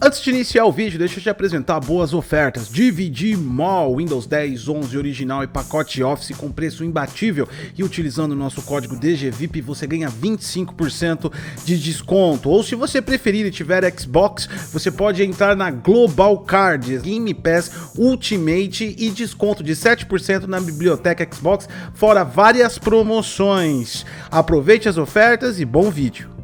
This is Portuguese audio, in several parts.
Antes de iniciar o vídeo, deixa eu te apresentar boas ofertas. DVD Mall, Windows 10, 11 original e pacote Office com preço imbatível. E utilizando o nosso código DGVIP você ganha 25% de desconto. Ou se você preferir e tiver Xbox, você pode entrar na Global Card, Game Pass Ultimate e desconto de 7% na biblioteca Xbox, fora várias promoções. Aproveite as ofertas e bom vídeo.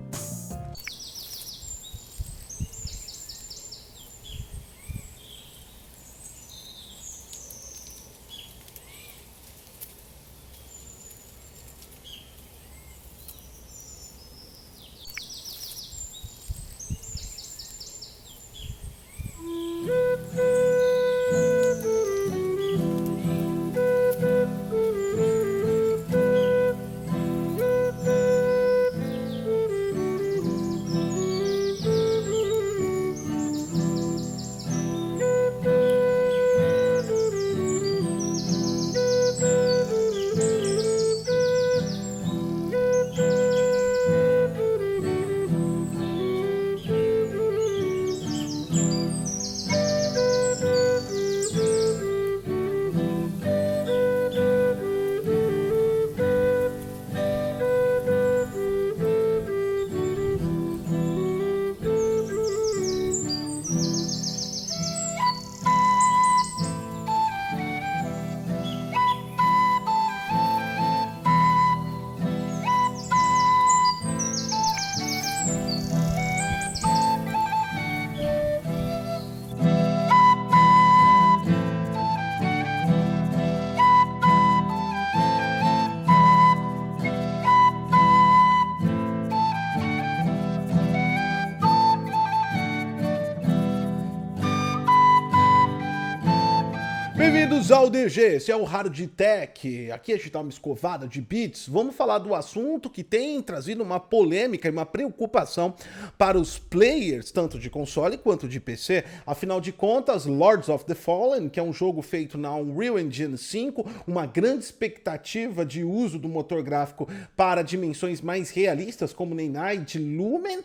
Bem-vindos ao DG, esse é o Hard Tech. Aqui a gente dá uma escovada de bits. Vamos falar do assunto que tem trazido uma polêmica e uma preocupação para os players, tanto de console quanto de PC. Afinal de contas, Lords of the Fallen, que é um jogo feito na Unreal Engine 5, uma grande expectativa de uso do motor gráfico para dimensões mais realistas, como Nanite Lumen,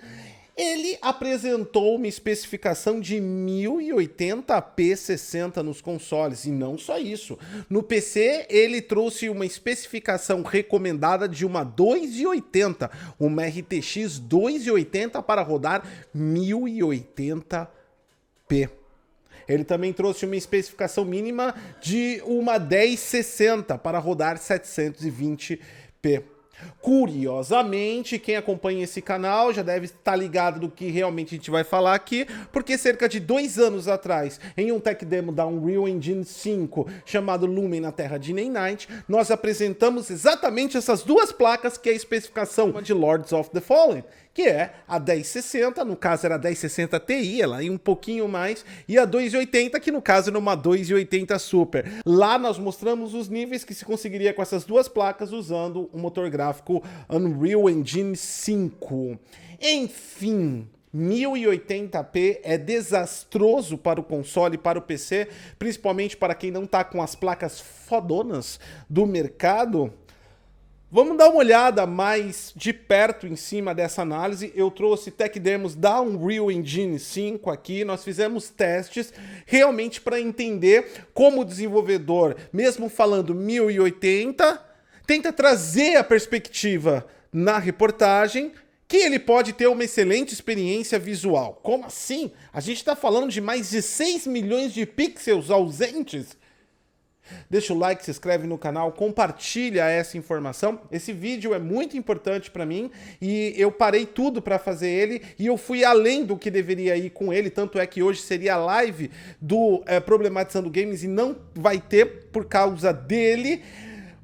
ele apresentou uma especificação de 1080p 60 nos consoles, e não só isso. No PC, ele trouxe uma especificação recomendada de uma 280, uma RTX 280 para rodar 1080p. Ele também trouxe uma especificação mínima de uma 1060 para rodar 720p. Curiosamente, quem acompanha esse canal já deve estar ligado do que realmente a gente vai falar aqui, porque cerca de 2 anos atrás, em um tech demo da Unreal Engine 5, chamado Lumen na terra de Nanite, nós apresentamos exatamente essas duas placas, que é a especificação de Lords of the Fallen, que é a 1060, no caso era a 1060 Ti, ela ia um pouquinho mais, e a 280, que no caso era uma 280 Super. Lá nós mostramos os níveis que se conseguiria com essas duas placas usando o motor gráfico Unreal Engine 5. Enfim, 1080p é desastroso para o console e para o PC, principalmente para quem não está com as placas fodonas do mercado. Vamos dar uma olhada mais de perto em cima dessa análise. Eu trouxe tech demos da Unreal Engine 5 aqui, nós fizemos testes realmente para entender como o desenvolvedor, mesmo falando 1080, tenta trazer a perspectiva na reportagem que ele pode ter uma excelente experiência visual. Como assim? A gente está falando de mais de 6 milhões de pixels ausentes? Deixa o like, se inscreve no canal, compartilha essa informação. Esse vídeo é muito importante para mim e eu parei tudo para fazer ele e eu fui além do que deveria ir com ele, tanto é que hoje seria a live do Problematizando Games e não vai ter por causa dele,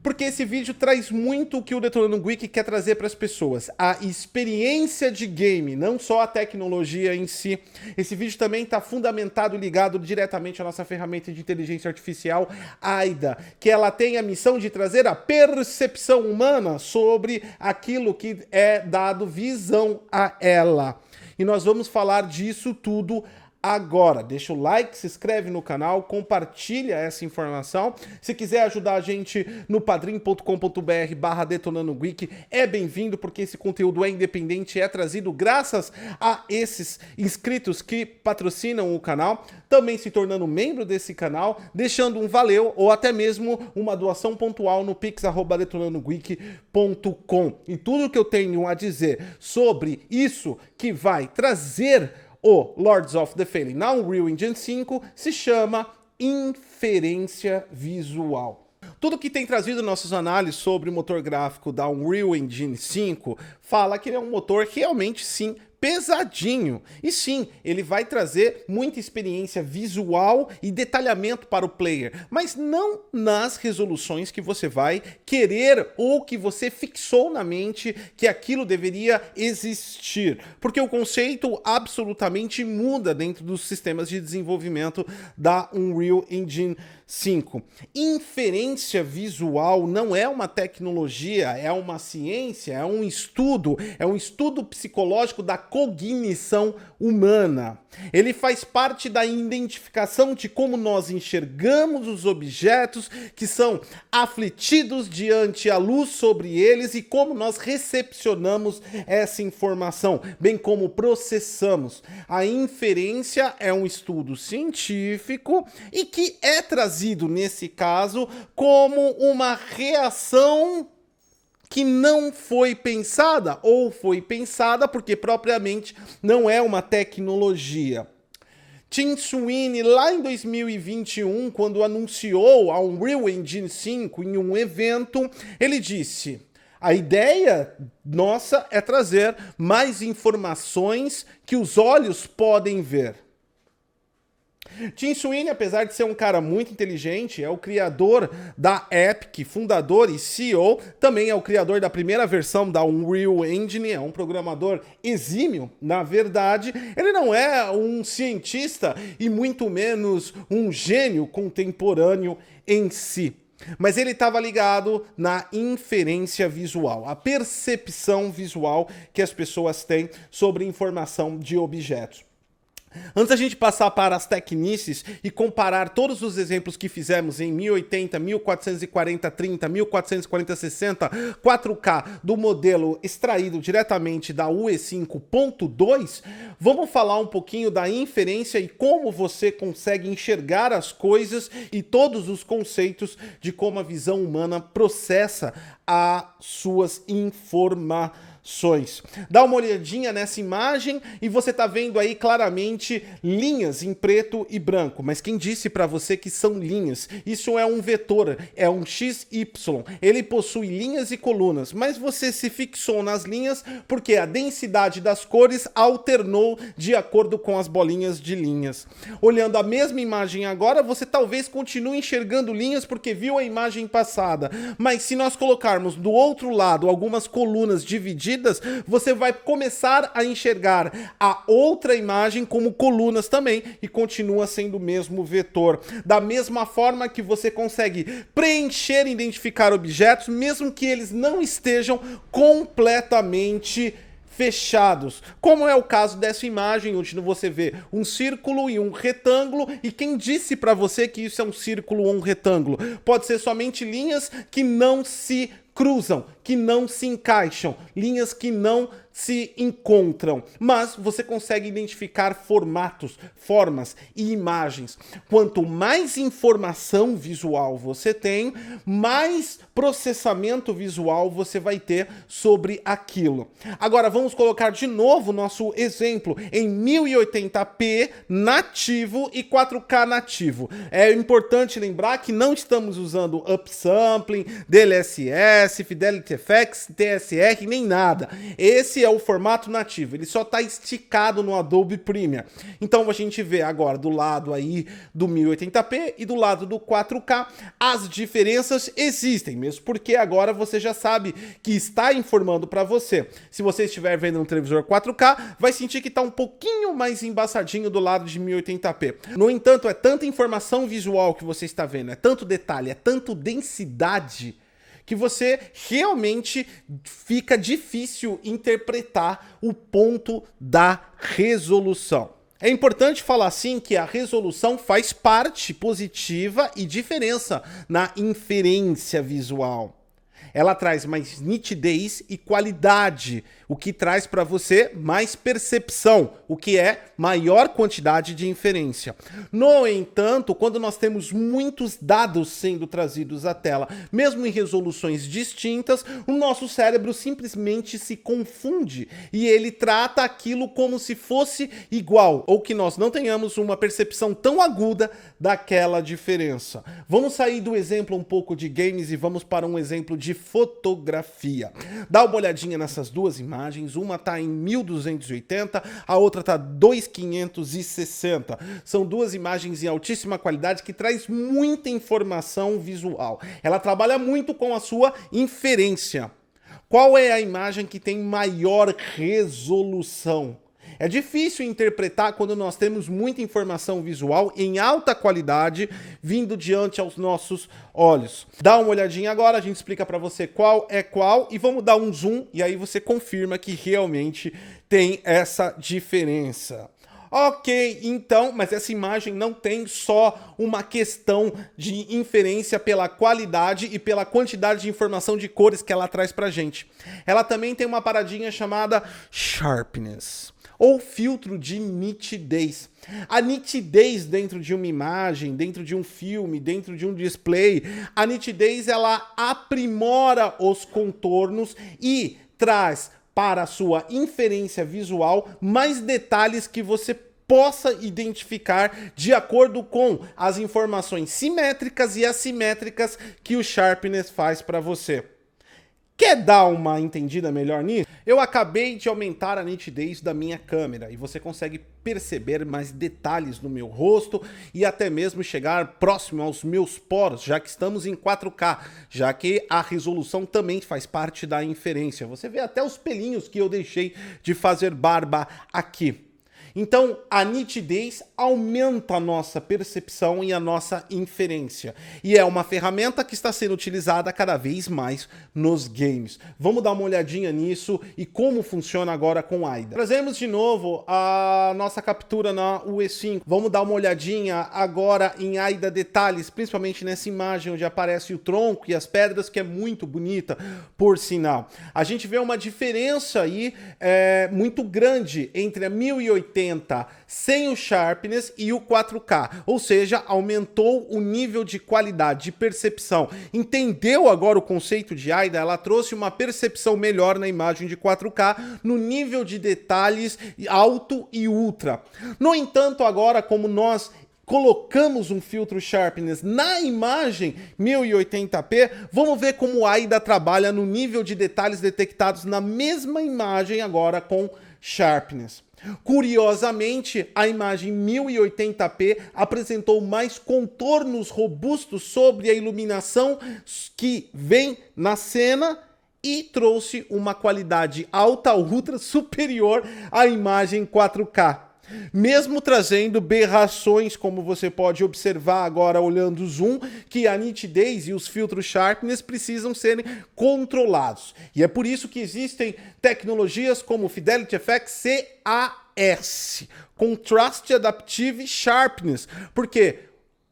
porque esse vídeo traz muito o que o Detonando Geek quer trazer para as pessoas, a experiência de game, não só a tecnologia em si. Esse vídeo também está fundamentado e ligado diretamente à nossa ferramenta de inteligência artificial, AIDA, que ela tem a missão de trazer a percepção humana sobre aquilo que é dado visão a ela. E nós vamos falar disso tudo agora. Deixa o like, se inscreve no canal, compartilha essa informação. Se quiser ajudar a gente no padrim.com.br/DetonandoGeek, é bem-vindo, porque esse conteúdo é independente, é trazido graças a esses inscritos que patrocinam o canal, também se tornando membro desse canal, deixando um valeu ou até mesmo uma doação pontual no pix@detonandogeek.com. E tudo que eu tenho a dizer sobre isso que vai trazer o Lords of the Fallen na Unreal Engine 5 se chama inferência visual. Tudo que tem trazido nossas análises sobre o motor gráfico da Unreal Engine 5 fala que ele é um motor realmente, sim, pesadinho. E sim, ele vai trazer muita experiência visual e detalhamento para o player, mas não nas resoluções que você vai querer ou que você fixou na mente que aquilo deveria existir, porque o conceito absolutamente muda dentro dos sistemas de desenvolvimento da Unreal Engine 5. Inferência visual não é uma tecnologia, é uma ciência, é um estudo psicológico da cognição humana. Ele faz parte da identificação de como nós enxergamos os objetos que são aflitidos diante a luz sobre eles e como nós recepcionamos essa informação, bem como processamos. A inferência é um estudo científico e que é trazido nesse caso como uma reação que não foi pensada, ou foi pensada porque propriamente não é uma tecnologia. Tim Sweeney, lá em 2021, quando anunciou a Unreal Engine 5 em um evento, ele disse: a ideia nossa é trazer mais informações que os olhos podem ver. Tim Sweeney, apesar de ser um cara muito inteligente, é o criador da Epic, fundador e CEO, também é o criador da primeira versão da Unreal Engine, é um programador exímio, na verdade. Ele não é um cientista e muito menos um gênio contemporâneo em si. Mas ele estava ligado na inferência visual, a percepção visual que as pessoas têm sobre informação de objetos. Antes da gente passar para as tecnices e comparar todos os exemplos que fizemos em 1080, 1440-30, 1440-60, 4K do modelo extraído diretamente da UE 5.2, vamos falar um pouquinho da inferência e como você consegue enxergar as coisas e todos os conceitos de como a visão humana processa as suas informações. Dá uma olhadinha nessa imagem e você tá vendo aí claramente linhas em preto e branco, mas quem disse para você que são linhas? Isso é um vetor, é um XY, ele possui linhas e colunas, mas você se fixou nas linhas porque a densidade das cores alternou de acordo com as bolinhas de linhas. Olhando a mesma imagem agora, você talvez continue enxergando linhas porque viu a imagem passada, mas se nós colocarmos do outro lado algumas colunas divididas, você vai começar a enxergar a outra imagem como colunas também e continua sendo o mesmo vetor. Da mesma forma que você consegue preencher e identificar objetos, mesmo que eles não estejam completamente fechados, como é o caso dessa imagem, onde você vê um círculo e um retângulo, e quem disse para você que isso é um círculo ou um retângulo? Pode ser somente linhas que não se cruzam, que não se encaixam, linhas que não se encontram, mas você consegue identificar formatos, formas e imagens. Quanto mais informação visual você tem, mais processamento visual você vai ter sobre aquilo. Agora vamos colocar de novo nosso exemplo em 1080p nativo e 4K nativo. É importante lembrar que não estamos usando upsampling, DLSS, Fidelity FX, TSR, nem nada. Esse é o formato nativo, ele só está esticado no Adobe Premiere. Então a gente vê agora do lado aí do 1080p e do lado do 4K, as diferenças existem, mesmo porque agora você já sabe que está informando para você. Se você estiver vendo um televisor 4K, vai sentir que está um pouquinho mais embaçadinho do lado de 1080p. No entanto, é tanta informação visual que você está vendo, é tanto detalhe, é tanto densidade, que você realmente fica difícil interpretar o ponto da resolução. É importante falar sim que a resolução faz parte positiva e diferença na inferência visual. Ela traz mais nitidez e qualidade, o que traz para você mais percepção, o que é maior quantidade de inferência. No entanto, quando nós temos muitos dados sendo trazidos à tela, mesmo em resoluções distintas, o nosso cérebro simplesmente se confunde e ele trata aquilo como se fosse igual, ou que nós não tenhamos uma percepção tão aguda daquela diferença. Vamos sair do exemplo um pouco de games e vamos para um exemplo de fotografia. Dá uma olhadinha nessas duas imagens, uma está em 1280, a outra está 2560. São duas imagens em altíssima qualidade que traz muita informação visual. Ela trabalha muito com a sua inferência. Qual é a imagem que tem maior resolução? É difícil interpretar quando nós temos muita informação visual em alta qualidade vindo diante aos nossos olhos. Dá uma olhadinha agora, a gente explica para você qual é qual e vamos dar um zoom e aí você confirma que realmente tem essa diferença. Ok, então, mas essa imagem não tem só uma questão de inferência pela qualidade e pela quantidade de informação de cores que ela traz pra gente. Ela também tem uma paradinha chamada sharpness, ou filtro de nitidez. A nitidez dentro de uma imagem, dentro de um filme, dentro de um display, a nitidez ela aprimora os contornos e traz para a sua inferência visual mais detalhes que você possa identificar de acordo com as informações simétricas e assimétricas que o Sharpness faz para você. Quer dar uma entendida melhor nisso? Eu acabei de aumentar a nitidez da minha câmera e você consegue perceber mais detalhes no meu rosto e até mesmo chegar próximo aos meus poros, já que estamos em 4K, já que a resolução também faz parte da inferência. Você vê até os pelinhos que eu deixei de fazer barba aqui. Então, a nitidez aumenta a nossa percepção e a nossa inferência. E é uma ferramenta que está sendo utilizada cada vez mais nos games. Vamos dar uma olhadinha nisso e como funciona agora com AIDA. Trazemos de novo a nossa captura na UE5. Vamos dar uma olhadinha agora em AIDA detalhes, principalmente nessa imagem onde aparece o tronco e as pedras, que é muito bonita, por sinal. A gente vê uma diferença aí muito grande entre a 1080 sem o Sharpness e o 4K, ou seja, aumentou o nível de qualidade, de percepção. Entendeu agora o conceito de AIDA? Ela trouxe uma percepção melhor na imagem de 4K, no nível de detalhes alto e ultra. No entanto, agora como nós colocamos um filtro Sharpness na imagem 1080p, vamos ver como o AIDA trabalha no nível de detalhes detectados na mesma imagem agora com Sharpness. Curiosamente, a imagem 1080p apresentou mais contornos robustos sobre a iluminação que vem na cena e trouxe uma qualidade alta ultra superior à imagem 4K. Mesmo trazendo berrações, como você pode observar agora olhando o zoom, que a nitidez e os filtros Sharpness precisam serem controlados. E é por isso que existem tecnologias como Fidelity FX CAS, Contrast Adaptive Sharpness, porque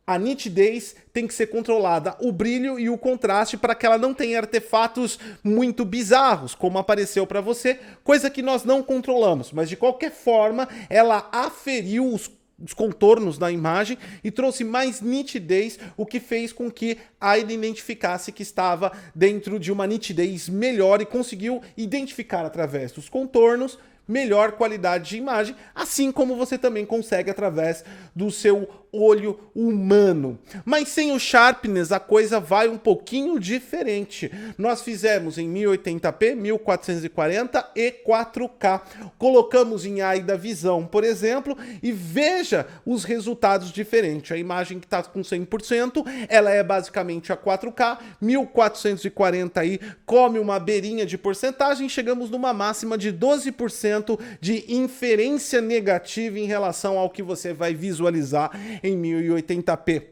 a nitidez tem que ser controlada, o brilho e o contraste, para que ela não tenha artefatos muito bizarros, como apareceu para você, coisa que nós não controlamos, mas de qualquer forma ela aferiu os contornos da imagem e trouxe mais nitidez, o que fez com que a AIDA identificasse que estava dentro de uma nitidez melhor e conseguiu identificar através dos contornos melhor qualidade de imagem, assim como você também consegue através do seu olho humano. Mas sem o Sharpness a coisa vai um pouquinho diferente. Nós fizemos em 1080p, 1440 e 4K. Colocamos em AIDA Visão, por exemplo, e veja os resultados diferentes. A imagem que está com 100%, ela é basicamente a 4K, 1440 aí come uma beirinha de porcentagem, chegamos numa máxima de 12% de inferência negativa em relação ao que você vai visualizar em 1080p.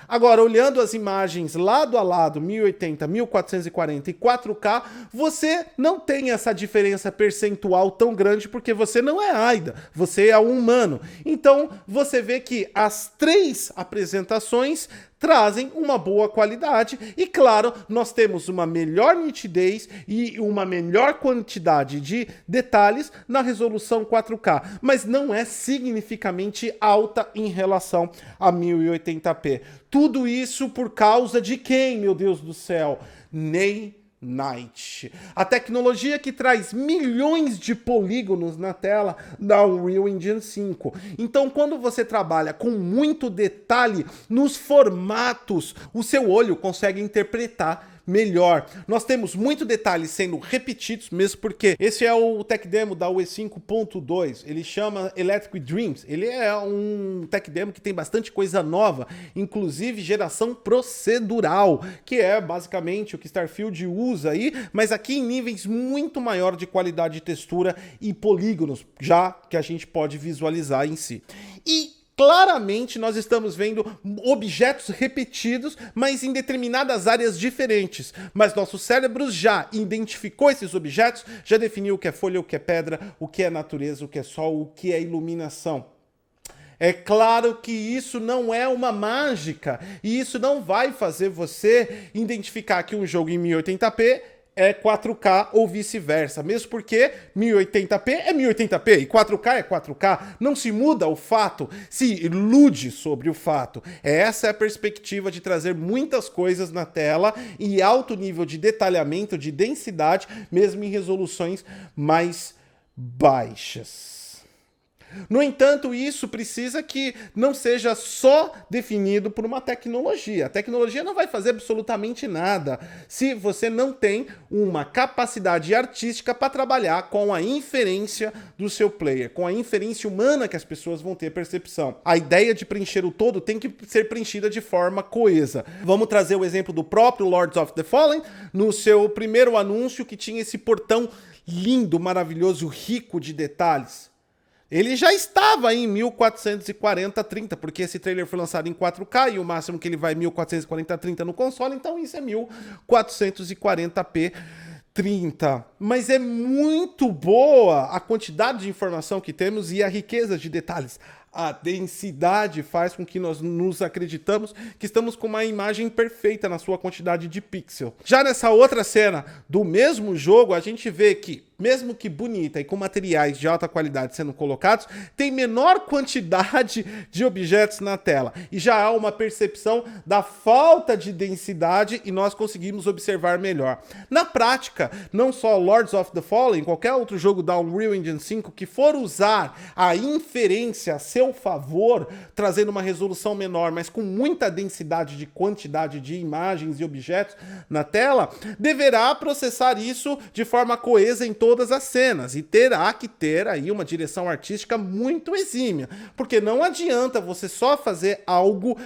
Agora, olhando as imagens lado a lado, 1080, 1440 e 4K, você não tem essa diferença percentual tão grande porque você não é AIDA, você é um humano. Então, você vê que as três apresentações trazem uma boa qualidade e, claro, nós temos uma melhor nitidez e uma melhor quantidade de detalhes na resolução 4K, mas não é significativamente alta em relação a 1080p. Tudo isso por causa de quem, meu Deus do céu? Knight. A tecnologia que traz milhões de polígonos na tela da Unreal Engine 5. Então, quando você trabalha com muito detalhe nos formatos, o seu olho consegue interpretar melhor. Nós temos muito detalhes sendo repetidos, mesmo porque esse é o tech demo da UE 5.2, ele chama Electric Dreams, ele é um tech demo que tem bastante coisa nova, inclusive geração procedural, que é basicamente o que Starfield usa aí, mas aqui em níveis muito maior de qualidade de textura e polígonos, já que a gente pode visualizar em si. E claramente nós estamos vendo objetos repetidos, mas em determinadas áreas diferentes. Mas nosso cérebro já identificou esses objetos, já definiu o que é folha, o que é pedra, o que é natureza, o que é sol, o que é iluminação. É claro que isso não é uma mágica, e isso não vai fazer você identificar que um jogo em 1080p é 4K ou vice-versa, mesmo porque 1080p é 1080p e 4K é 4K, não se muda o fato, se ilude sobre o fato. Essa é a perspectiva de trazer muitas coisas na tela e alto nível de detalhamento, de densidade, mesmo em resoluções mais baixas. No entanto, isso precisa que não seja só definido por uma tecnologia. A tecnologia não vai fazer absolutamente nada se você não tem uma capacidade artística para trabalhar com a inferência do seu player, com a inferência humana que as pessoas vão ter percepção. A ideia de preencher o todo tem que ser preenchida de forma coesa. Vamos trazer o exemplo do próprio Lords of the Fallen, no seu primeiro anúncio que tinha esse portão lindo, maravilhoso, rico de detalhes. Ele já estava em 1440-30, porque esse trailer foi lançado em 4K e o máximo que ele vai 1440-30 no console, então isso é 1440p 30. Mas é muito boa a quantidade de informação que temos e a riqueza de detalhes. A densidade faz com que nós nos acreditamos que estamos com uma imagem perfeita na sua quantidade de pixel. Já nessa outra cena do mesmo jogo, a gente vê que, mesmo que bonita e com materiais de alta qualidade sendo colocados, tem menor quantidade de objetos na tela. E já há uma percepção da falta de densidade e nós conseguimos observar melhor. Na prática, não só Lords of the Fallen, qualquer outro jogo da Unreal Engine 5 que for usar a inferência a seu favor, trazendo uma resolução menor, mas com muita densidade de quantidade de imagens e objetos na tela, deverá processar isso de forma coesa em todas as cenas e terá que ter aí uma direção artística muito exímia, porque não adianta você só fazer algo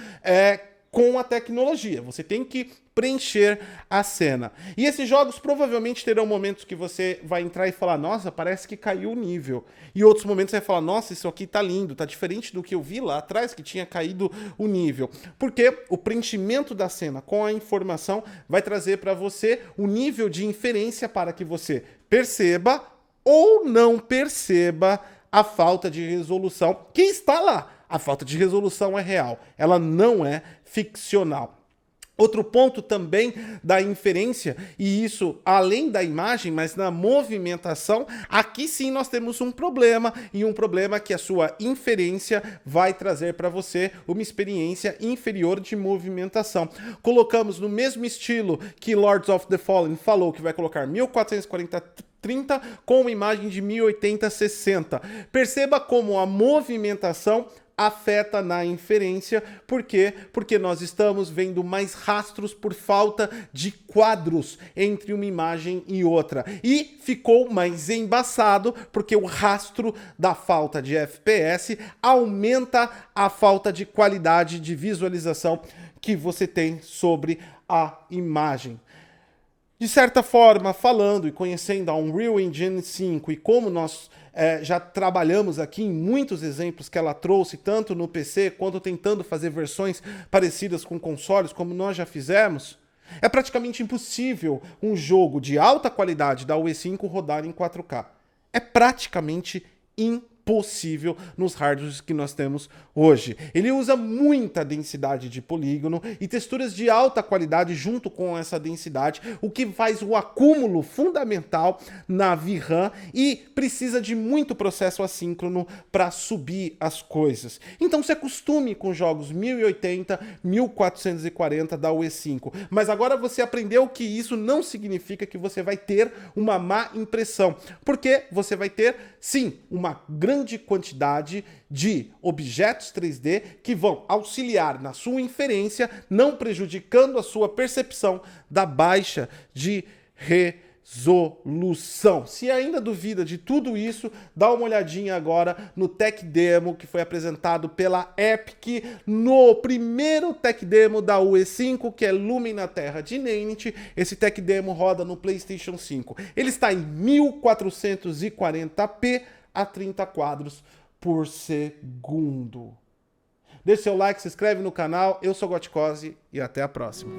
com a tecnologia, você tem que preencher a cena. E esses jogos provavelmente terão momentos que você vai entrar e falar, nossa, parece que caiu o nível. E outros momentos você vai falar, nossa, isso aqui tá lindo, tá diferente do que eu vi lá atrás que tinha caído o nível. Porque o preenchimento da cena com a informação vai trazer para você o nível de inferência para que você perceba ou não perceba a falta de resolução que está lá. A falta de resolução é real, ela não é ficcional. Outro ponto também da inferência, e isso além da imagem, mas na movimentação, aqui sim nós temos um problema, e um problema que a sua inferência vai trazer para você uma experiência inferior de movimentação. Colocamos no mesmo estilo que Lords of the Fallen falou que vai colocar 1440-30 com uma imagem de 1080-60. Perceba como a movimentação afeta na inferência. Por quê? Porque nós estamos vendo mais rastros por falta de quadros entre uma imagem e outra. E ficou mais embaçado porque o rastro da falta de FPS aumenta a falta de qualidade de visualização que você tem sobre a imagem. De certa forma, falando e conhecendo a Unreal Engine 5 e como nós já trabalhamos aqui em muitos exemplos que ela trouxe, tanto no PC quanto tentando fazer versões parecidas com consoles, como nós já fizemos. É praticamente impossível um jogo de alta qualidade da UE5 rodar em 4K. É praticamente impossível nos hardwares que nós temos hoje. Ele usa muita densidade de polígono e texturas de alta qualidade junto com essa densidade, o que faz o acúmulo fundamental na VRAM e precisa de muito processo assíncrono para subir as coisas. Então se acostume com jogos 1080, 1440 da UE5, mas agora você aprendeu que isso não significa que você vai ter uma má impressão, porque você vai ter, sim, uma grande quantidade de objetos 3D que vão auxiliar na sua inferência, não prejudicando a sua percepção da baixa de resolução. Se ainda duvida de tudo isso, dá uma olhadinha agora no Tech Demo que foi apresentado pela Epic no primeiro Tech Demo da UE5, que é Lumen na Terra de Nanite. Esse Tech Demo roda no PlayStation 5. Ele está em 1440p a 30 quadros por segundo. Deixe seu like, se inscreve no canal. Eu sou Gotcose e até a próxima.